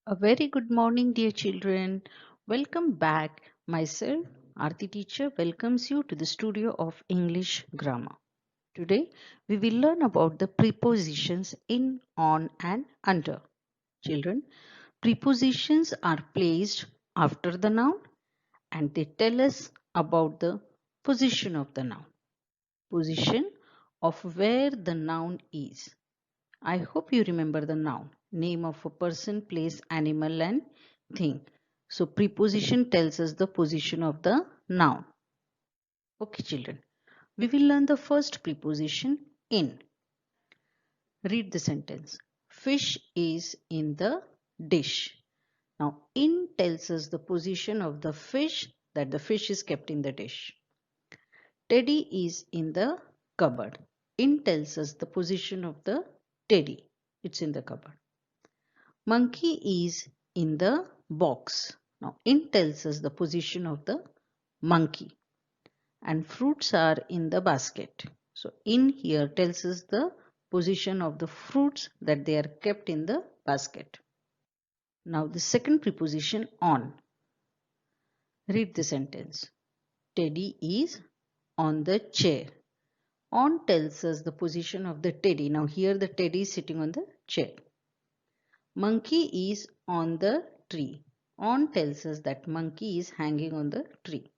A very good morning, dear children. Welcome back. Myself, Aarti teacher, welcomes you to the studio of English grammar. Today, we will learn about the prepositions in, on, and under. Children, prepositions are placed after the noun and they tell us about the position of the noun, position of where the noun is. I hope you remember the noun, name of a person, place, animal, and thing. So, preposition tells us the position of the noun. Okay, children. We will learn the first preposition in. Read the sentence. Fish is in the dish. Now, in tells us the position of the fish, that the fish is kept in the dish. Teddy is in the cupboard. In tells us the position of the teddy. It's in the cupboard. Monkey is in the box. Now, in tells us the position of the monkey. And fruits are in the basket. So, in here tells us the position of the fruits that they are kept in the basket. Now, the second preposition on. Read the sentence. Teddy is on the chair. On tells us the position of the teddy. Now, here the teddy is sitting on the chair. Monkey is on the tree. On tells us that monkey is hanging on the tree.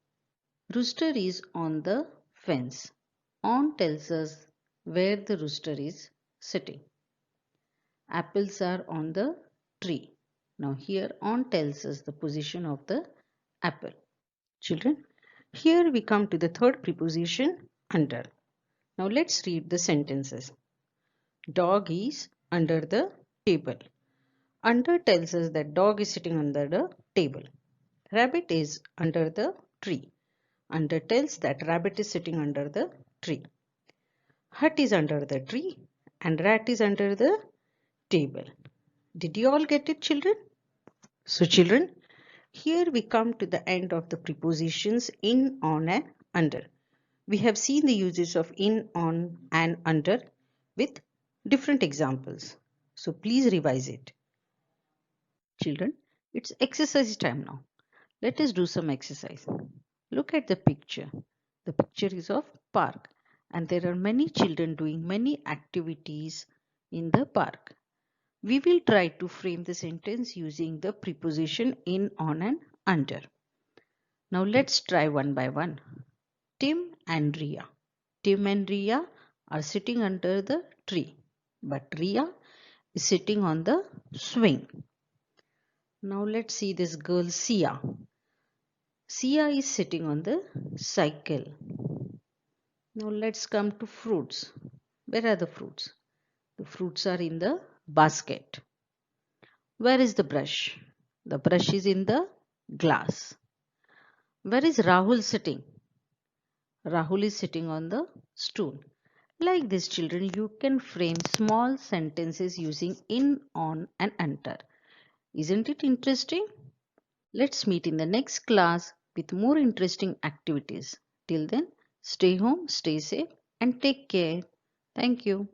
Rooster is on the fence. On tells us where the rooster is sitting. Apples are on the tree. Now here on tells us the position of the apple. Children, here we come to the third preposition under. Now let's read the sentences. Dog is under the table. Under tells us that dog is sitting under the table. Rabbit is under the tree. Under tells that rabbit is sitting under the tree. Hut is under the tree and rat is under the table. Did you all get it, children? So, children, here we come to the end of the prepositions in, on, and under. We have seen the uses of in, on, and under with different examples. So, please revise it. Children, it's exercise time now. Let us do some exercise. Look at the picture. The picture is of park and there are many children doing many activities in the park. We will try to frame the sentence using the preposition in, on and under. Now let's try one by one. Tim and Ria. Tim and Ria are sitting under the tree, but Ria is sitting on the swing. Now let's see this girl Sia. Sia is sitting on the cycle. Now let's come to fruits. Where are the fruits? The fruits are in the basket. Where is the brush? The brush is in the glass. Where is Rahul sitting? Rahul is sitting on the stool. Like this, children, you can frame small sentences using in, on, and under. Isn't it interesting? Let's meet in the next class with more interesting activities. Till then, stay home, stay safe, and take care. Thank you.